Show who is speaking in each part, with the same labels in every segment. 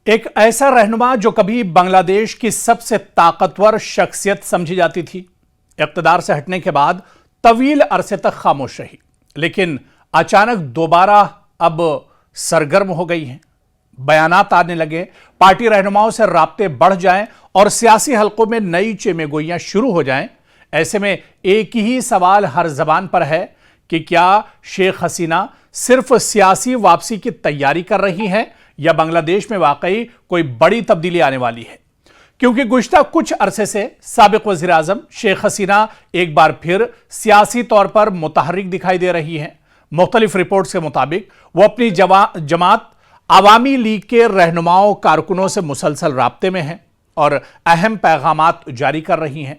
Speaker 1: ایک ایسا رہنما جو کبھی بنگلہ دیش کی سب سے طاقتور شخصیت سمجھی جاتی تھی، اقتدار سے ہٹنے کے بعد طویل عرصے تک خاموش رہی، لیکن اچانک دوبارہ اب سرگرم ہو گئی ہیں۔ بیانات آنے لگے، پارٹی رہنماؤں سے رابطے بڑھ جائیں اور سیاسی حلقوں میں نئی چیمے گوئیاں شروع ہو جائیں۔ ایسے میں ایک ہی سوال ہر زبان پر ہے کہ کیا شیخ حسینہ صرف سیاسی واپسی کی تیاری کر رہی ہیں یا بنگلہ دیش میں واقعی کوئی بڑی تبدیلی آنے والی ہے؟ کیونکہ گزشتہ کچھ عرصے سے سابق وزیر اعظم شیخ حسینہ ایک بار پھر سیاسی طور پر متحرک دکھائی دے رہی ہیں۔ مختلف رپورٹس کے مطابق وہ اپنی جماعت عوامی لیگ کے رہنماؤں کارکنوں سے مسلسل رابطے میں ہیں اور اہم پیغامات جاری کر رہی ہیں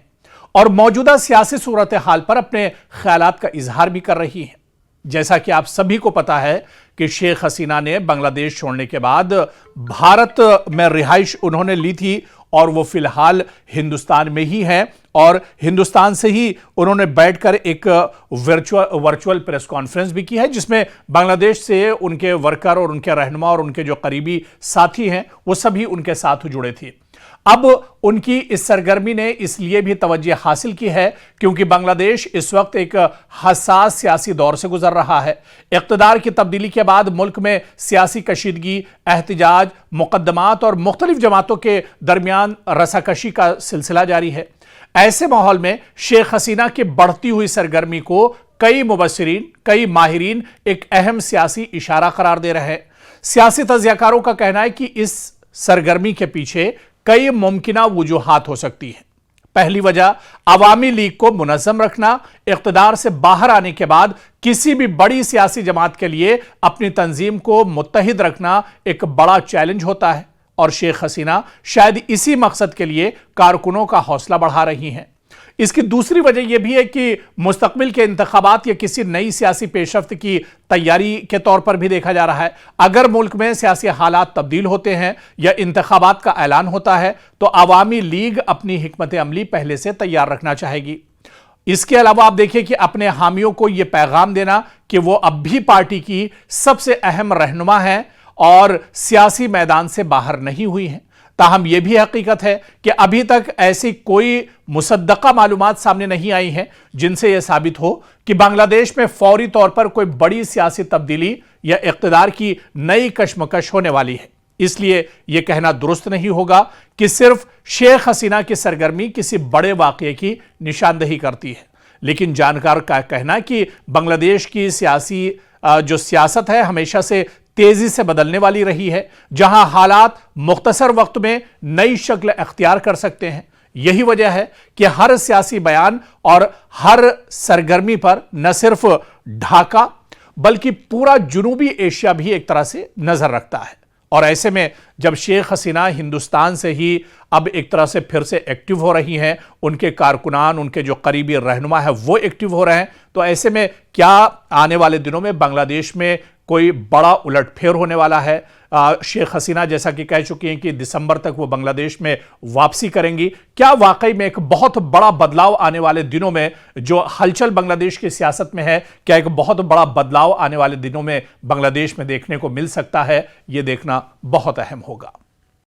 Speaker 1: اور موجودہ سیاسی صورتحال پر اپنے خیالات کا اظہار بھی کر رہی ہیں۔ جیسا کہ آپ سبھی کو پتا ہے کہ شیخ حسینہ نے بنگلہ دیش چھوڑنے کے بعد بھارت میں رہائش انہوں نے لی تھی اور وہ فی الحال ہندوستان میں ہی ہیں اور ہندوستان سے ہی انہوں نے بیٹھ کر ایک ورچوئل پریس کانفرنس بھی کی ہے، جس میں بنگلہ دیش سے ان کے ورکر اور ان کے رہنما اور ان کے جو قریبی ساتھی ہیں وہ سبھی ان کے ساتھ جڑے تھے۔ اب ان کی اس سرگرمی نے اس لیے بھی توجہ حاصل کی ہے کیونکہ بنگلہ دیش اس وقت ایک حساس سیاسی دور سے گزر رہا ہے۔ اقتدار کی تبدیلی کے بعد ملک میں سیاسی کشیدگی، احتجاج، مقدمات اور مختلف جماعتوں کے درمیان رساکشی کا سلسلہ جاری ہے۔ ایسے ماحول میں شیخ حسینہ کی بڑھتی ہوئی سرگرمی کو کئی مبصرین، کئی ماہرین ایک اہم سیاسی اشارہ قرار دے رہے ہیں۔ سیاسی تجزیہ کاروں کا کہنا ہے کہ اس سرگرمی کے پیچھے کئی ممکنہ وجوہات ہو سکتی ہیں۔ پہلی وجہ عوامی لیگ کو منظم رکھنا، اقتدار سے باہر آنے کے بعد کسی بھی بڑی سیاسی جماعت کے لیے اپنی تنظیم کو متحد رکھنا ایک بڑا چیلنج ہوتا ہے اور شیخ حسینہ شاید اسی مقصد کے لیے کارکنوں کا حوصلہ بڑھا رہی ہیں۔ اس کی دوسری وجہ یہ بھی ہے کہ مستقبل کے انتخابات یا کسی نئی سیاسی پیشرفت کی تیاری کے طور پر بھی دیکھا جا رہا ہے۔ اگر ملک میں سیاسی حالات تبدیل ہوتے ہیں یا انتخابات کا اعلان ہوتا ہے تو عوامی لیگ اپنی حکمت عملی پہلے سے تیار رکھنا چاہے گی۔ اس کے علاوہ آپ دیکھیں کہ اپنے حامیوں کو یہ پیغام دینا کہ وہ اب بھی پارٹی کی سب سے اہم رہنما ہیں اور سیاسی میدان سے باہر نہیں ہوئی ہیں۔ تاہم یہ بھی حقیقت ہے کہ ابھی تک ایسی کوئی مصدقہ معلومات سامنے نہیں آئی ہیں جن سے یہ ثابت ہو کہ بنگلہ دیش میں فوری طور پر کوئی بڑی سیاسی تبدیلی یا اقتدار کی نئی کشمکش ہونے والی ہے۔ اس لیے یہ کہنا درست نہیں ہوگا کہ صرف شیخ حسینہ کی سرگرمی کسی بڑے واقعے کی نشاندہی کرتی ہے، لیکن جانکار کا کہنا ہے کہ بنگلہ دیش کی سیاست ہے ہمیشہ سے تیزی سے بدلنے والی رہی ہے، جہاں حالات مختصر وقت میں نئی شکل اختیار کر سکتے ہیں۔ یہی وجہ ہے کہ ہر سیاسی بیان اور ہر سرگرمی پر نہ صرف ڈھاکہ بلکہ پورا جنوبی ایشیا بھی ایک طرح سے نظر رکھتا ہے۔ اور ایسے میں جب شیخ حسینہ ہندوستان سے ہی اب ایک طرح سے پھر سے ایکٹیو ہو رہی ہیں، ان کے کارکنان، ان کے جو قریبی رہنما ہے وہ ایکٹیو ہو رہے ہیں، تو ایسے میں کیا آنے والے دنوں میں بنگلہ دیش میں کوئی بڑا الٹ پھیر ہونے والا ہے؟ شیخ حسینہ جیسا کہ کہہ چکی ہیں کہ دسمبر تک وہ بنگلہ دیش میں واپسی کریں گی۔ کیا واقعی میں ایک بہت بڑا بدلاؤ آنے والے دنوں میں جو ہلچل بنگلہ دیش کی سیاست میں ہے، کیا ایک بہت بڑا بدلاؤ آنے والے دنوں میں بنگلہ دیش میں دیکھنے کو مل سکتا ہے؟ یہ دیکھنا بہت اہم ہوگا۔